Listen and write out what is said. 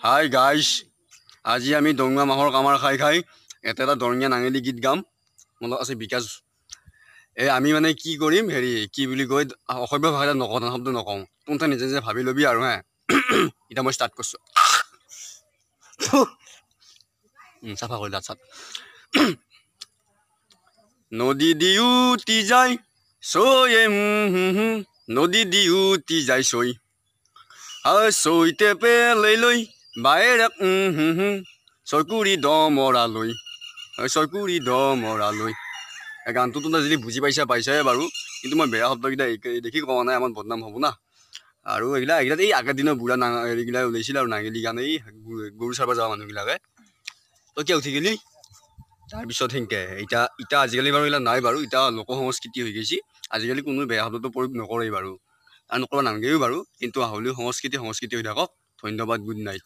Hi guys, আজি আমি দঙা মাহৰ কামাৰ খাই খাই এটা দৰঙীয়া নাঙেলি গীত গাম। মনত আছে বিকাশ। আমি মানে কি কৰিম, কি বুলি কয়, অসভ্য ভাষা এটা নকওঁ, শব্দ নকওঁ। তহঁতে নিজে নিজে ভাবি ল'বি আৰু হা। এতিয়া মই ষ্টাৰ্ট কৰিছোঁ। চাফা কৰি দাঁত চাত। নদী দিউতি যায় চয়ে নদী দিউতি যায় চৈ চৈতে পেলাই লৈ বাইৰে চকুৰি দমৰালৈ চকুৰি দমৰালৈ। গানটোতো যদি বুজি পাইছাই বাৰু, কিন্তু মই বেয়া শব্দকেইটা দেখি কোৱা নাই, আমাৰ বদনাম হ'ব না। আৰু এইগিলা এই আগৰ দিনৰ বুঢ়া হেৰিগিলা ওলাইছিল আৰু নাঙেলি গান, এই গৰু চাব যোৱা মানুহবিলাকে। তই কিয় উঠি গেলি? তাৰপিছত সেনেকে এতিয়া আজিকালি বাৰু এইবিলাক নাই বাৰু, এতিয়া লোক সংস্কৃতি হৈ গৈছে। আজিকালি কোনো বেয়া শব্দটো প্ৰয়োগ নকৰেই বাৰু, আৰু নকৰা নালাগেও বাৰু। কিন্তু হ'লেও সংস্কৃতি হৈ থাকক। ধন্যবাদ, গুড নাইট।